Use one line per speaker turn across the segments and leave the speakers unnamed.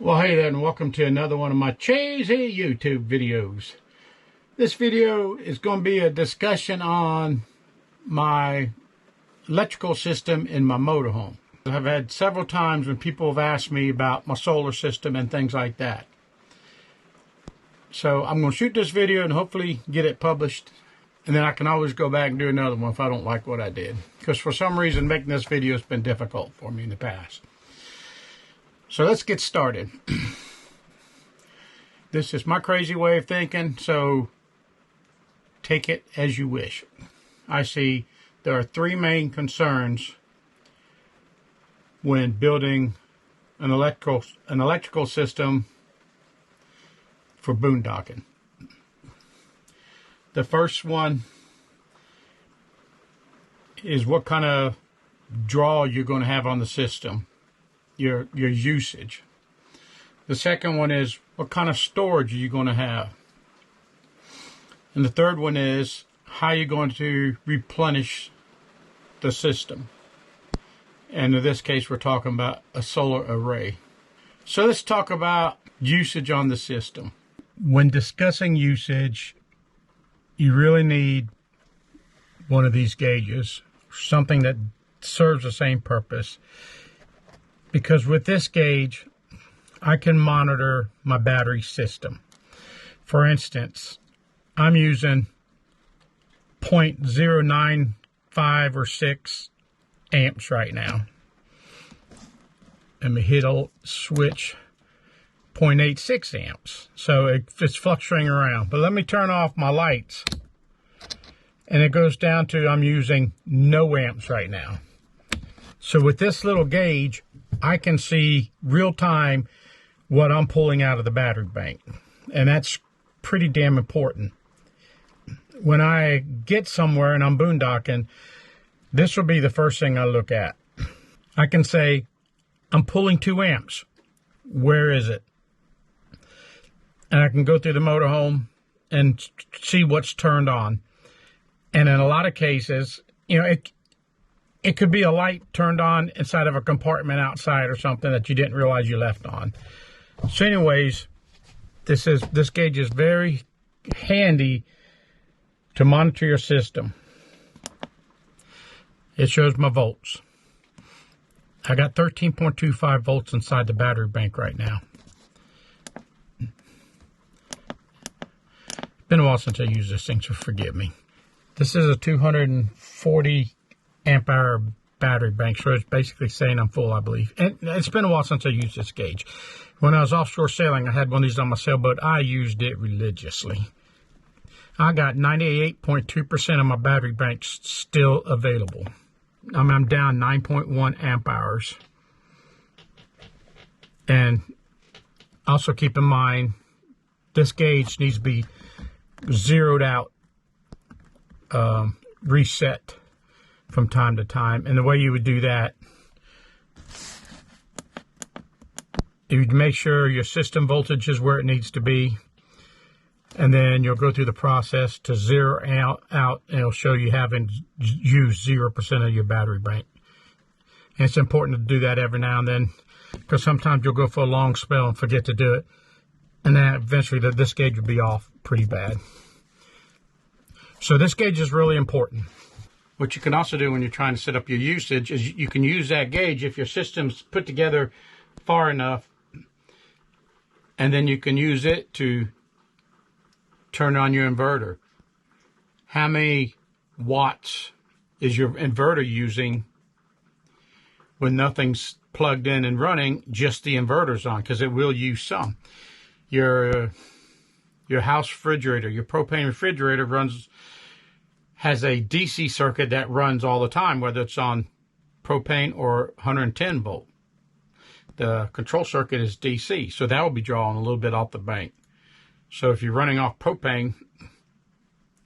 Well, hey there, and welcome to another one of my cheesy YouTube videos. This video is going to be a discussion on my electrical system in my motorhome. I've had several times when people have asked me about my solar system and things like that. So I'm going to shoot this video and hopefully get it published. And then I can always go back and do another one if I don't like what I did. Because for some reason making this video has been difficult for me in the past. So let's get started. This is my crazy way of thinking, so take it as you wish. I see there are three main concerns when building an electrical system for boondocking. The first one is what kind of draw you're going to have on the system. Your usage. The second one is what kind of storage are you going to have? And the third one is how you're going to replenish the system. And in this case, we're talking about a solar array. So let's talk about usage on the system. When discussing usage, you really need one of these gauges, something that serves the same purpose. Because with this gauge, I can monitor my battery system. For instance, I'm using 0.095 or 6 amps right now. And the hit switch 0.86 amps. So it's fluctuating around. But let me turn off my lights. And it goes down to I'm using no amps right now. So with this little gauge, I can see real time what I'm pulling out of the battery bank. And that's pretty damn important. When I get somewhere and I'm boondocking, this will be the first thing I look at. I can say, I'm pulling 2 amps. Where is it? And I can go through the motorhome and see what's turned on. And in a lot of cases, you know, it could be a light turned on inside of a compartment outside or something that you didn't realize you left on. So anyways, this gauge is very handy to monitor your system. It shows my volts. I got 13.25 volts inside the battery bank right now. It's been a while since I used this thing, so forgive me. This is a 240 amp hour battery bank, so it's basically saying I'm full, I believe. And it's been a while since I used this gauge. When I was offshore sailing, I had one of these on my sailboat. I used it religiously. I got 98.2% of my battery bank still available. I'm down 9.1 amp hours. And also keep in mind, this gauge needs to be zeroed out, reset from time to time. And the way you would do that, you'd make sure your system voltage is where it needs to be, and then you'll go through the process to zero out and it'll show you having used 0% of your battery bank. And it's important to do that every now and then, because sometimes you'll go for a long spell and forget to do it, and then eventually this gauge will be off pretty bad. So this gauge is really important. What you can also do when you're trying to set up your usage is you can use that gauge if your system's put together far enough, and then you can use it to turn on your inverter. How many watts is your inverter using when nothing's plugged in and running, just the inverter's on? Because it will use some. Your house refrigerator, your propane refrigerator has a DC circuit that runs all the time, whether it's on propane or 110 volt. The control circuit is DC, so that will be drawing a little bit off the bank. So if you're running off propane,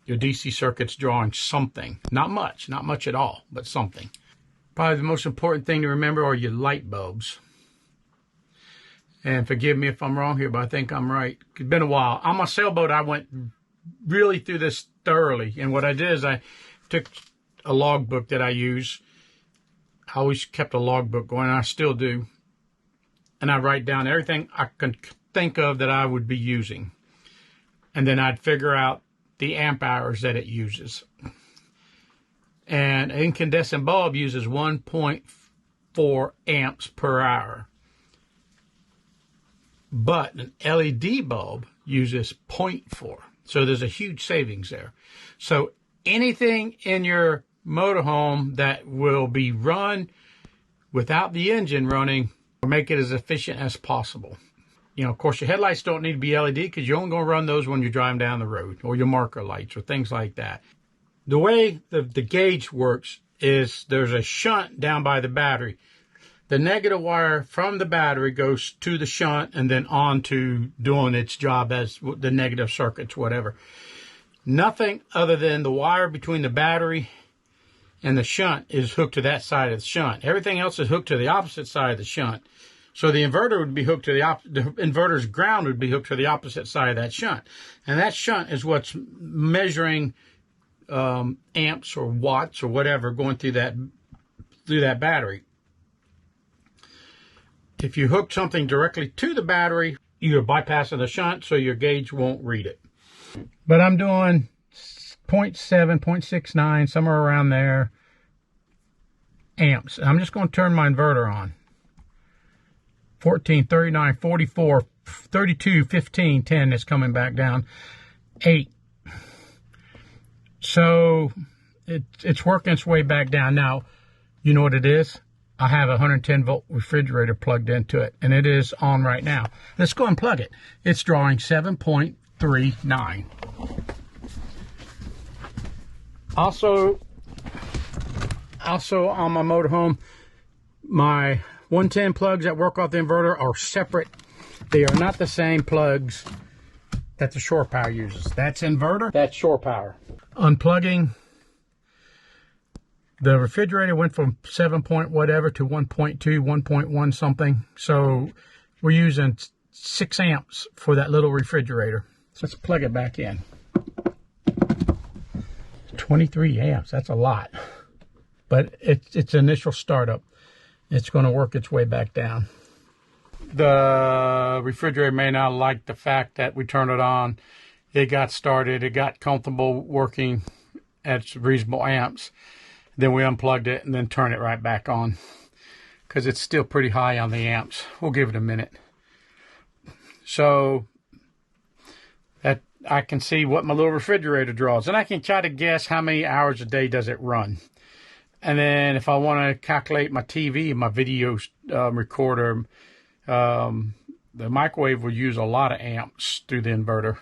your DC circuit's drawing something. Not much at all, but something. Probably the most important thing to remember are your light bulbs. And forgive me if I'm wrong here, but I think I'm right. It's been a while. On my sailboat, I went really through this thoroughly. And what I did is I took a logbook that I use. I always kept a logbook going, and I still do. and I write down everything I can think of that I would be using. And then I'd figure out the amp hours that it uses. And an incandescent bulb uses 1.4 amps per hour. But an LED bulb uses 0.4. So there's a huge savings there. So anything in your motorhome that will be run without the engine running, make it as efficient as possible. You know, of course, your headlights don't need to be LED because you're only going to run those when you're driving down the road, or your marker lights or things like that. The way the gauge works is there's a shunt down by the battery. The negative wire from the battery goes to the shunt and then on to doing its job as the negative circuits, whatever. Nothing other than the wire between the battery and the shunt is hooked to that side of the shunt. Everything else is hooked to the opposite side of the shunt. So the inverter would be hooked to the inverter's ground would be hooked to the opposite side of that shunt. And that shunt is what's measuring amps or watts or whatever going through that battery. If you hook something directly to the battery, you're bypassing the shunt, so your gauge won't read it. But I'm doing 0.7, 0.69, somewhere around there, amps. I'm just going to turn my inverter on. 14, 39, 44, 32, 15, 10 is coming back down. 8. So it's working its way back down. Now, you know what it is? I have a 110 volt refrigerator plugged into it, and it is on right now. Let's go and plug it. It's drawing 7.39. Also on my motorhome, my 110 plugs that work off the inverter are separate. They are not the same plugs that the shore power uses. That's inverter, that's shore power. Unplugging, the refrigerator went from 7 point whatever to 1.2, 1.1 something. So we're using 6 amps for that little refrigerator. So let's plug it back in. 23 amps, that's a lot. But it's initial startup. It's going to work its way back down. The refrigerator may not like the fact that we turned it on. It got started. It got comfortable working at reasonable amps. Then we unplugged it and then turned it right back on because it's still pretty high on the amps. We'll give it a minute. So that I can see what my little refrigerator draws. And I can try to guess how many hours a day does it run. And then if I want to calculate my TV, my video recorder, the microwave will use a lot of amps through the inverter.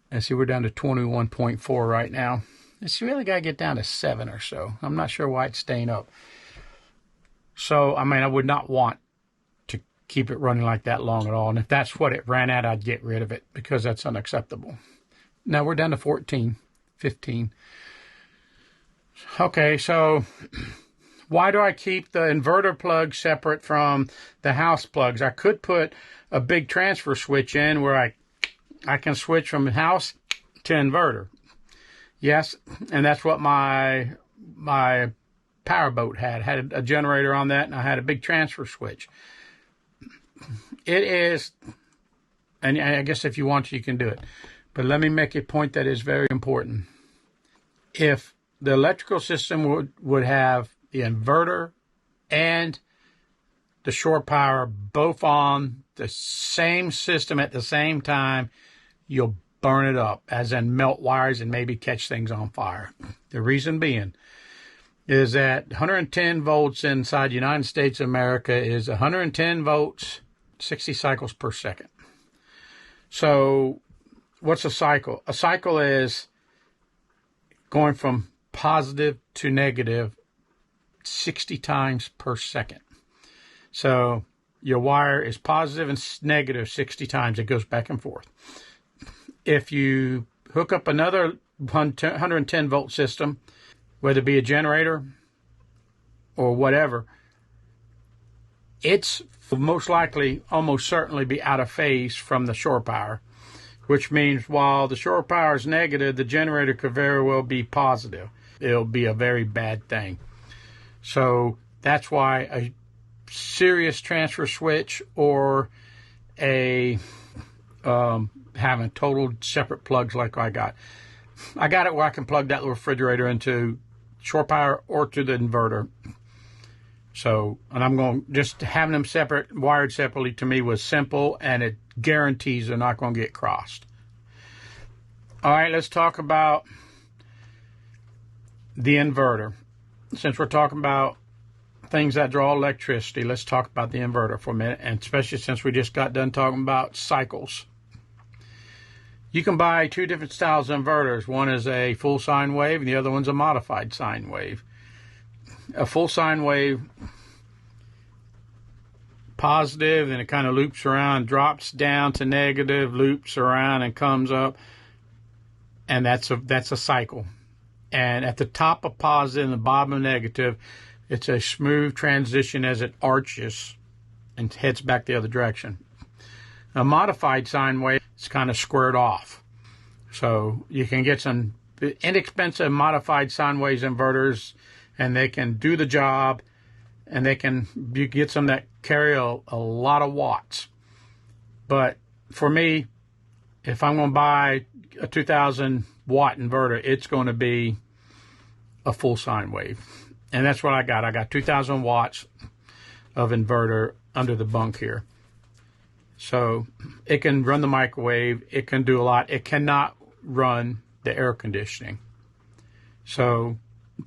And see, we're down to 21.4 right now. It's really got to get down to 7 or so. I'm not sure why it's staying up. So, I mean, I would not want to keep it running like that long at all. And if that's what it ran at, I'd get rid of it because that's unacceptable. Now we're down to 14, 15. Okay, so why do I keep the inverter plug separate from the house plugs? I could put a big transfer switch in where I can switch from house to inverter. Yes, and that's what my powerboat had. Had a generator on that, and I had a big transfer switch. It is, and I guess if you want to, you can do it. But let me make a point that is very important. If the electrical system would have the inverter and the shore power both on the same system at the same time, you'll burn it up, as in melt wires and maybe catch things on fire. The reason being is that 110 volts inside the United States of America is 110 volts, 60 cycles per second. So what's a cycle? A cycle is going from positive to negative 60 times per second. So your wire is positive and negative 60 times. It goes back and forth. If you hook up another 110 volt system, whether it be a generator or whatever, it's most likely, almost certainly be out of phase from the shore power, which means while the shore power is negative, the generator could very well be positive. It'll be a very bad thing. So that's why serious transfer switch or a having total separate plugs like I got. I got it where I can plug that little refrigerator into shore power or to the inverter. So, and I'm going, just having them separate, wired separately, to me was simple, and it guarantees they're not going to get crossed. All right, let's talk about the inverter. Since we're talking about things that draw electricity, let's talk about the inverter for a minute, and especially since we just got done talking about cycles. You can buy two different styles of inverters. One is a full sine wave, and the other one's a modified sine wave. A full sine wave, positive, and it kind of loops around, drops down to negative, loops around, and comes up, and that's a cycle. And at the top of positive and the bottom of negative, it's a smooth transition as it arches and heads back the other direction. A modified sine wave, it's kind of squared off. So you can get some inexpensive modified sine waves inverters, and they can do the job, and you get some that carry a lot of watts. But for me, if I'm going to buy a 2,000 watt inverter, it's going to be a full sine wave. And that's what I got. I got 2,000 watts of inverter under the bunk here. So it can run the microwave. It can do a lot. It cannot run the air conditioning. So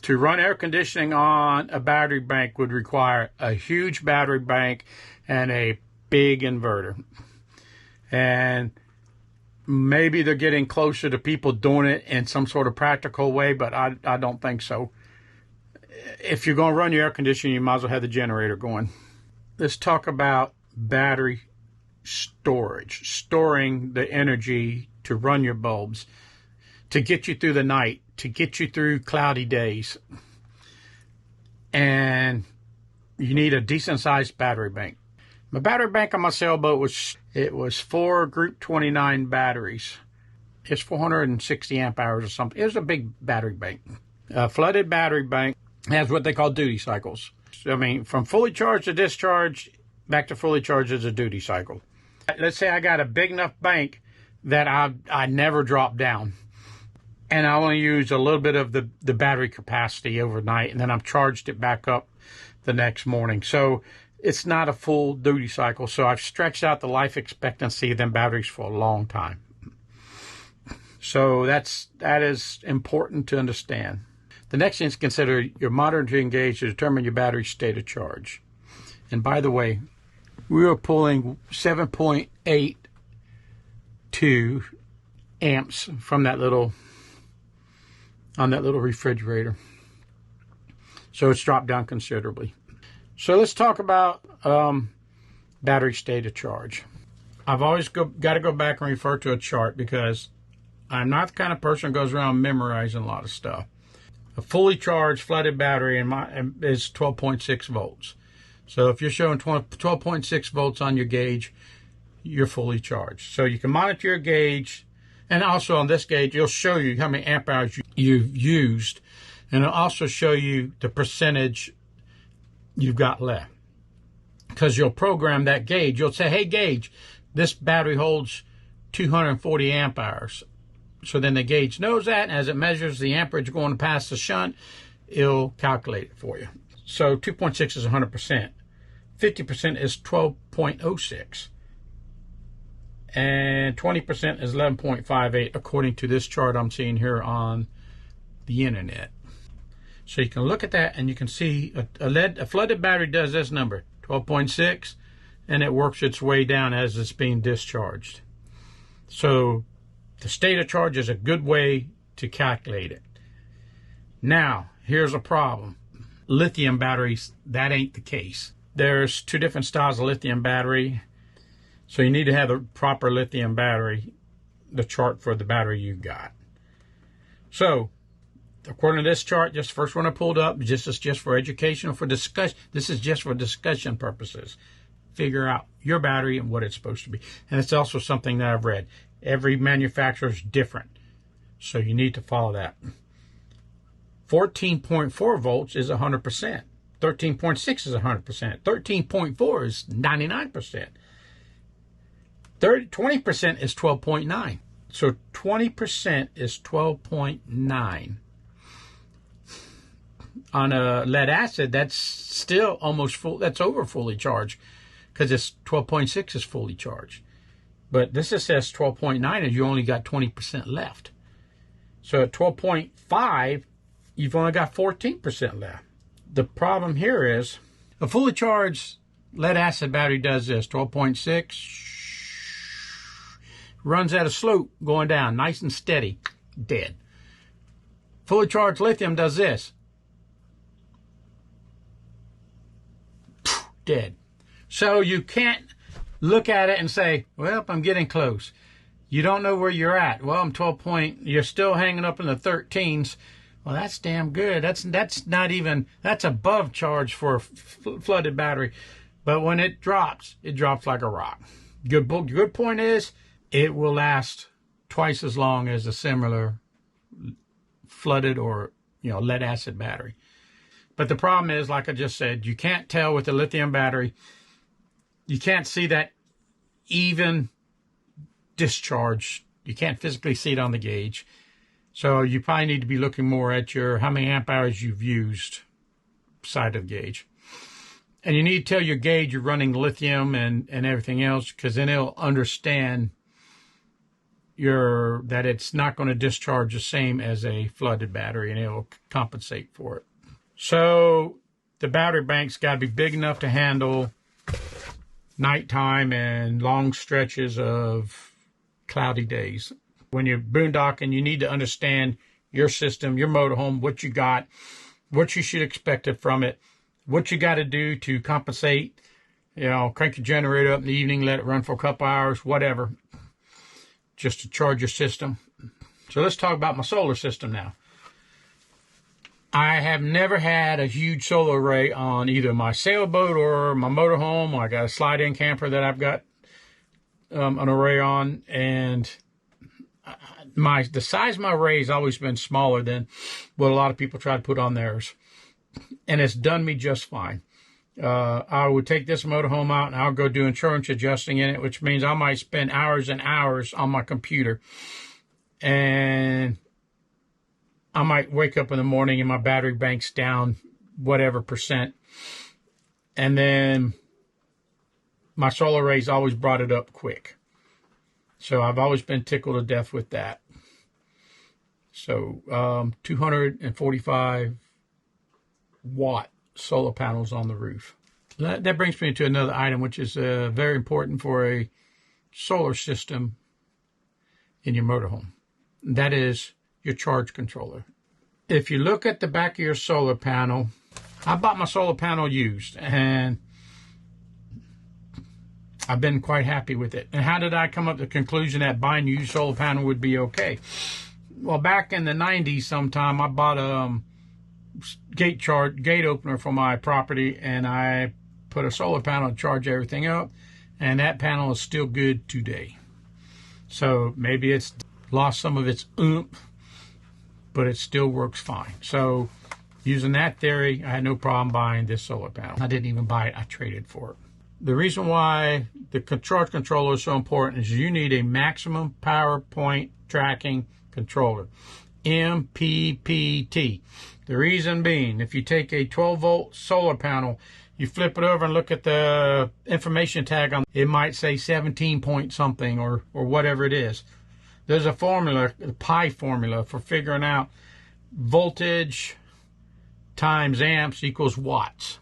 to run air conditioning on a battery bank would require a huge battery bank and a big inverter. And maybe they're getting closer to people doing it in some sort of practical way, but I don't think so. If you're going to run your air conditioning, you might as well have the generator going. Let's talk about battery storage, storing the energy to run your bulbs, to get you through the night, to get you through cloudy days. And you need a decent sized battery bank. My battery bank on my sailboat was 4 Group 29 batteries. It's 460 amp hours or something. It was a big battery bank. A flooded battery bank has what they call duty cycles. I mean, from fully charged to discharge, back to fully charged is a duty cycle. Let's say I got a big enough bank that I never drop down, and I only use a little bit of the battery capacity overnight, and then I've charged it back up the next morning. So it's not a full duty cycle. So I've stretched out the life expectancy of them batteries for a long time. So that is important to understand. The next thing is consider your monitoring gauge to determine your battery state of charge. And by the way, we were pulling 7.82 amps from that little refrigerator. So it's dropped down considerably. So let's talk about battery state of charge. I've always got to go back and refer to a chart because I'm not the kind of person who goes around memorizing a lot of stuff. A fully charged flooded battery is 12.6 volts. So if you're showing 12.6 volts on your gauge, you're fully charged. So you can monitor your gauge, and also on this gauge, it'll show you how many amp hours you've used, and it'll also show you the percentage you've got left. Because you'll program that gauge. You'll say, hey, gauge, this battery holds 240 amp hours. So then the gauge knows that, and as it measures the amperage going past the shunt, it'll calculate it for you. So 2.6 is 100%. 50% is 12.06. And 20% is 11.58, according to this chart I'm seeing here on the internet. So you can look at that, and you can see a flooded battery does this number, 12.6, and it works its way down as it's being discharged. So the state of charge is a good way to calculate it. Now, here's a problem. Lithium batteries, that ain't the case. There's two different styles of lithium battery. So you need to have the proper lithium battery, the chart for the battery you've got. So, according to this chart, just the first one I pulled up, this is just for educational, for discussion. This is just for discussion purposes. Figure out your battery and what it's supposed to be. And it's also something that I've read. Every manufacturer is different. So you need to follow that. 14.4 volts is 100%. 13.6 is 100%. 13.4 is 99%. 20% is 12.9. So 20% is 12.9. On a lead acid, that's still almost full. That's over fully charged because it's 12.6 is fully charged. But this just says 12.9 and you only got 20% left. So at 12.5, you've only got 14% left. The problem here is a fully charged lead acid battery does this, 12.6, runs at a slope going down, nice and steady, dead. Fully charged lithium does this, dead. So you can't look at it and say, well, I'm getting close. You don't know where you're at. Well, I'm 12 point, you're still hanging up in the 13s. Well, that's damn good. That's not even, that's above charge for a flooded battery. But when it drops like a rock. Good point is, it will last twice as long as a similar flooded or, lead acid battery. But the problem is, like I just said, you can't tell with the lithium battery. You can't see that even discharge. You can't physically see it on the gauge. So you probably need to be looking more at how many amp hours you've used side of the gauge. And you need to tell your gauge you're running lithium and everything else, because then it'll understand that it's not going to discharge the same as a flooded battery, and it'll compensate for it. So the battery bank's got to be big enough to handle nighttime and long stretches of cloudy days. When you're boondocking, you need to understand your system, your motorhome, what you got, what you should expect from it, what you got to do to compensate. Crank your generator up in the evening, let it run for a couple hours, whatever, just to charge your system. So let's talk about my solar system now. I have never had a huge solar array on either my sailboat or my motorhome. I got a slide-in camper that I've got an array on, and the size of my array has always been smaller than what a lot of people try to put on theirs, and it's done me just fine. I would take this motorhome out and I'll go do insurance adjusting in it, which means I might spend hours and hours on my computer, and I might wake up in the morning and my battery bank's down whatever percent, and then my solar array's always brought it up quick. So I've always been tickled to death with that. So 245 watt solar panels on the roof. That brings me to another item which is very important for a solar system in your motorhome. That is your charge controller. If you look at the back of your solar panel, I bought my solar panel used, and I've been quite happy with it. And how did I come up to the conclusion that buying a used solar panel would be okay? Well, back in the 90s sometime, I bought a gate opener for my property, and I put a solar panel to charge everything up, and that panel is still good today. So maybe it's lost some of its oomph, but it still works fine. So using that theory, I had no problem buying this solar panel. I didn't even buy it, I traded for it. The reason why the charge controller is so important is you need a maximum power point tracking controller, MPPT. The reason being, if you take a 12-volt solar panel, you flip it over and look at the information tag on it, might say 17 point something or whatever it is. There's a formula, the pi formula, for figuring out voltage times amps equals watts.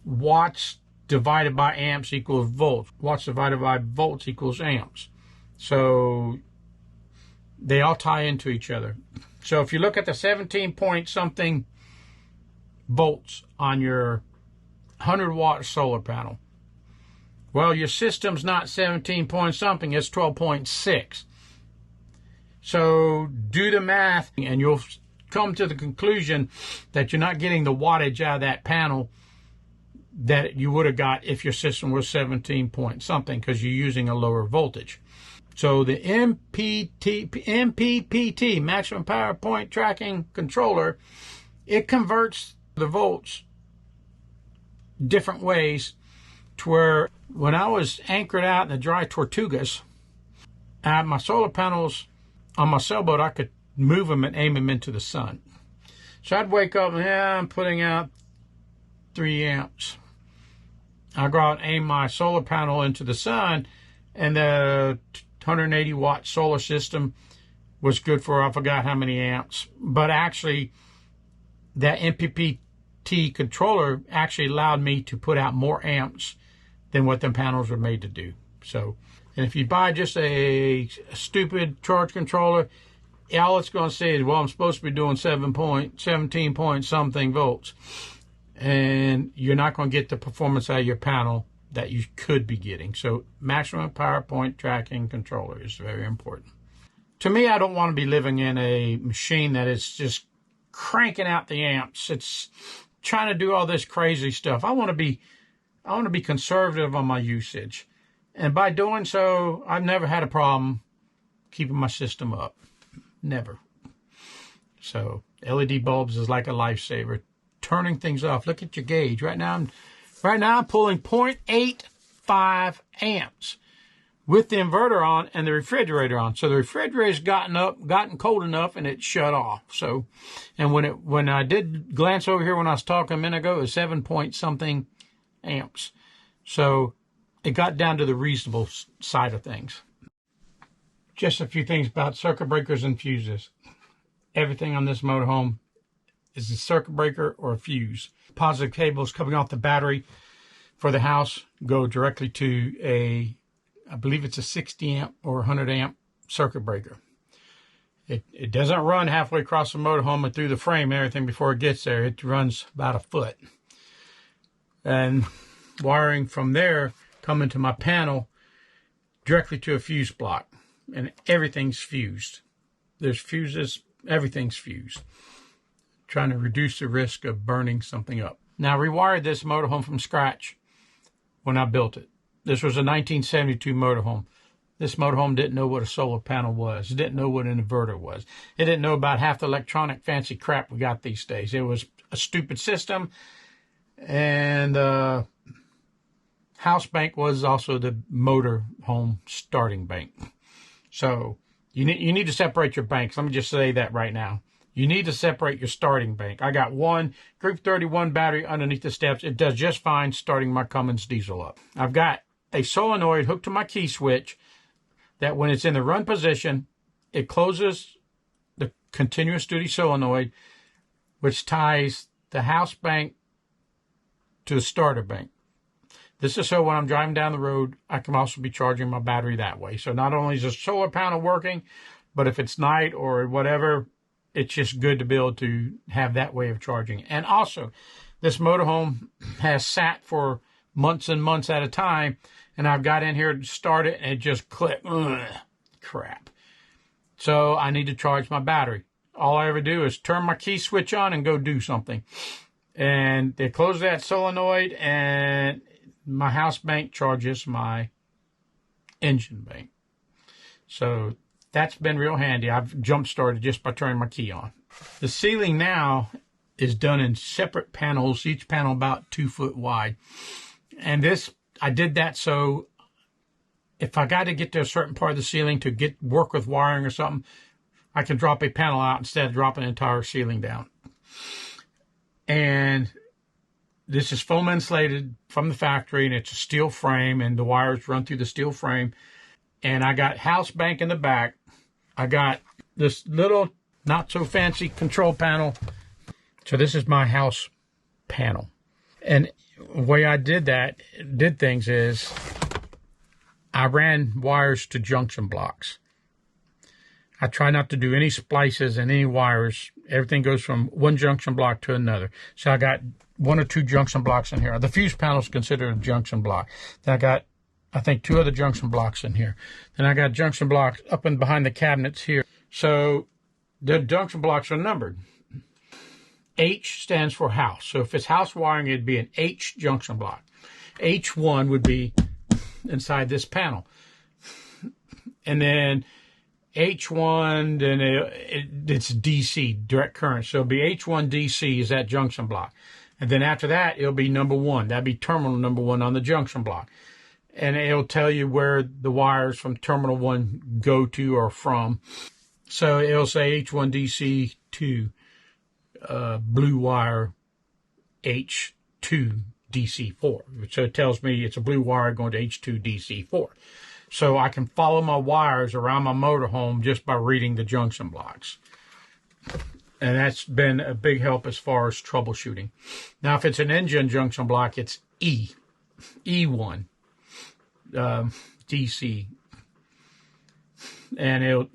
Watts divided by amps equals volts. Watts divided by volts equals amps. So they all tie into each other. So if you look at the 17 point something volts on your 100 watt solar panel, well, your system's not 17 point something, it's 12.6. So do the math and you'll come to the conclusion that you're not getting the wattage out of that panel that you would have got if your system was 17 point something, because you're using a lower voltage. So the MPPT, maximum power point tracking controller, it converts the volts different ways to where when I was anchored out in the dry Tortugas, I had my solar panels on my sailboat. I could move them and aim them into the sun. So I'd wake up and, I'm putting out 3 amps. I go out and aim my solar panel into the sun, and the 180 watt solar system was good for, I forgot how many amps. But actually, that MPPT controller actually allowed me to put out more amps than what them panels were made to do. So, and if you buy just a stupid charge controller, all it's going to say is, well, I'm supposed to be doing 17 point something volts. And you're not going to get the performance out of your panel that you could be getting. So maximum power point tracking controller is very important. To me, I don't want to be living in a machine that is just cranking out the amps. It's trying to do all this crazy stuff. I want to be conservative on my usage. And by doing so, I've never had a problem keeping my system up. Never. So LED bulbs is like a lifesaver. Turning things off. Look at your gauge. Right now I'm pulling 0.85 amps with the inverter on and the refrigerator on. So the refrigerator's gotten cold enough, and it shut off. So, and when I did glance over here when I was talking a minute ago, it was 7 point something amps. So it got down to the reasonable side of things. Just a few things about circuit breakers and fuses. Everything on this motorhome is a circuit breaker or a fuse. Positive cables coming off the battery for the house go directly to I believe it's a 60 amp or 100 amp circuit breaker. It doesn't run halfway across the motorhome and through the frame and everything before it gets there. It runs about a foot. And wiring from there coming to my panel directly to a fuse block. And everything's fused. There's fuses, everything's fused. Trying to reduce the risk of burning something up. Now, I rewired this motorhome from scratch when I built it. This was a 1972 motorhome. This motorhome didn't know what a solar panel was. It didn't know what an inverter was. It didn't know about half the electronic fancy crap we got these days. It was a stupid system. And house bank was also the motorhome starting bank. So you need to separate your banks. Let me just say that right now. You need to separate your starting bank. I got one Group 31 battery underneath the steps. It does just fine starting my Cummins diesel up. I've got a solenoid hooked to my key switch that when it's in the run position, it closes the continuous duty solenoid, which ties the house bank to the starter bank. This is so when I'm driving down the road, I can also be charging my battery that way. So not only is the solar panel working, but if it's night or whatever, it's just good to be able to have that way of charging. And also, this motorhome has sat for months and months at a time, and I've got in here to start it, and it just clicked. Ugh, crap. So I need to charge my battery. All I ever do is turn my key switch on and go do something. And they close that solenoid, and my house bank charges my engine bank. So that's been real handy. I've jump-started just by turning my key on. The ceiling now is done in separate panels, each panel about 2 foot wide. And I did that so if I got to get to a certain part of the ceiling to work with wiring or something, I can drop a panel out instead of dropping the entire ceiling down. And this is foam insulated from the factory, and it's a steel frame, and the wires run through the steel frame. And I got house bank in the back. I got this little not so fancy control panel. So this is my house panel. And the way I did things is I ran wires to junction blocks. I try not to do any splices and any wires. Everything goes from one junction block to another. So I got 1 or 2 junction blocks in here. The fuse panel is considered a junction block. Then I got, I think, 2 other junction blocks in here. Then I got junction blocks up and behind the cabinets here. So the junction blocks are numbered. H stands for house. So if it's house wiring, it'd be an H junction block. H1 would be inside this panel. And then H1, then it's DC, direct current. So it'll be H1 DC is that junction block. And then after that, it'll be number 1. That'd be terminal number 1 on the junction block. And it'll tell you where the wires from terminal 1 go to or from. So it'll say H1 DC2, blue wire H2 DC4. So it tells me it's a blue wire going to H2 DC4. So I can follow my wires around my motorhome just by reading the junction blocks. And that's been a big help as far as troubleshooting. Now, if it's an engine junction block, it's E1 DC, and it'll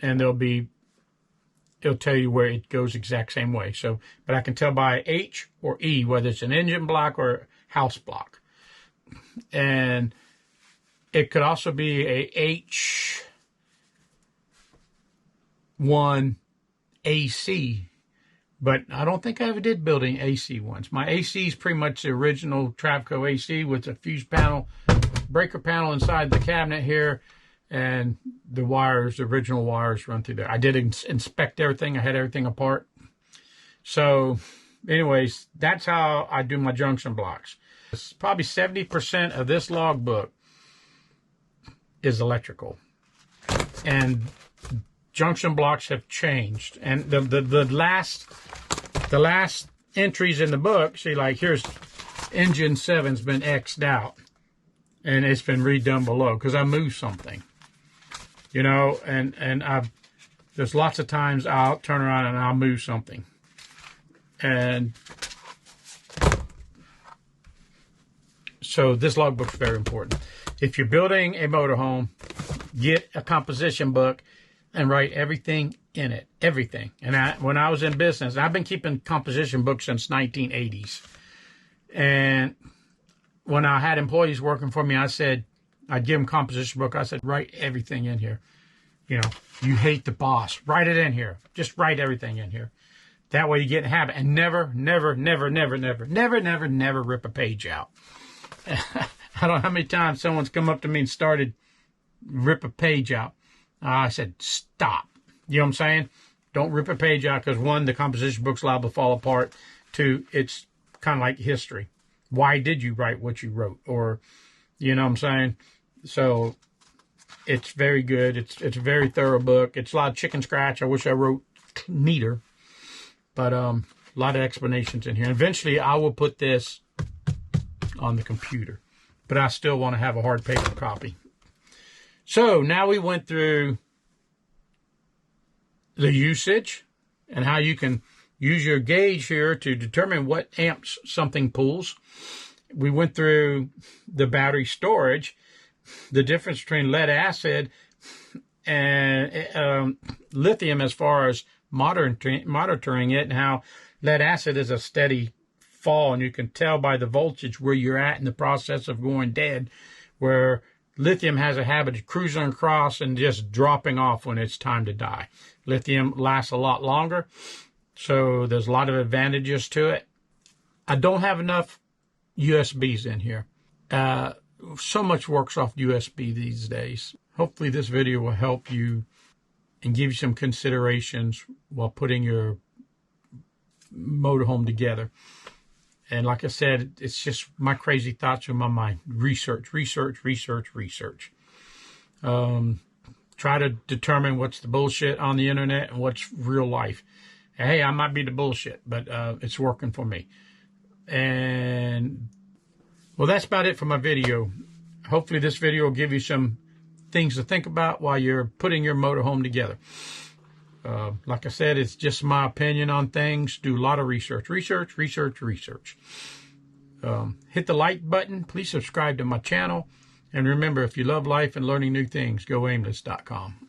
tell you where it goes exact same way. So, but I can tell by H or E whether it's an engine block or house block, and it could also be a H1 AC. But I don't think I ever did building AC ones. My AC is pretty much the original Travco AC with a fuse panel, breaker panel inside the cabinet here, and the wires, the original wires run through there. I did inspect everything. I had everything apart. So anyways, that's how I do my junction blocks. It's probably 70% of this logbook is electrical. And junction blocks have changed. And the last entries in the book, see, like here's engine 7's been X'd out. And it's been redone below because I moved something. You know, and there's lots of times I'll turn around and I'll move something. And so this logbook's very important. If you're building a motorhome, get a composition book and write everything in it, everything. And when I was in business, I've been keeping composition books since 1980s. And when I had employees working for me, I said, I'd give them composition book. I said, write everything in here. You know, you hate the boss, write it in here. Just write everything in here. That way you get in a habit, and never rip a page out. I don't know how many times someone's come up to me and started rip a page out. I said, stop. You know what I'm saying? Don't rip a page out because, 1, the composition book's liable to fall apart. 2, it's kind of like history. Why did you write what you wrote? Or, you know what I'm saying? So it's very good. It's a very thorough book. It's a lot of chicken scratch. I wish I wrote neater. But a lot of explanations in here. And eventually I will put this on the computer. But I still want to have a hard paper copy. So now we went through the usage and how you can use your gauge here to determine what amps something pulls. We went through the battery storage, the difference between lead acid and lithium as far as monitoring it, and how lead acid is a steady fall, and you can tell by the voltage where you're at in the process of going dead, where lithium has a habit of cruising across and just dropping off when it's time to die. Lithium lasts a lot longer, so there's a lot of advantages to it. I don't have enough USBs in here. So much works off USB these days. Hopefully this video will help you and give you some considerations while putting your motorhome together. And like I said, it's just my crazy thoughts in my mind. Research. Try to determine what's the bullshit on the internet and what's real life. And hey, I might be the bullshit, but it's working for me. And well, that's about it for my video. Hopefully this video will give you some things to think about while you're putting your motorhome together. Like I said, it's just my opinion on things. Do a lot of research. Hit the like button. Please subscribe to my channel. And remember, if you love life and learning new things, go aimless.com.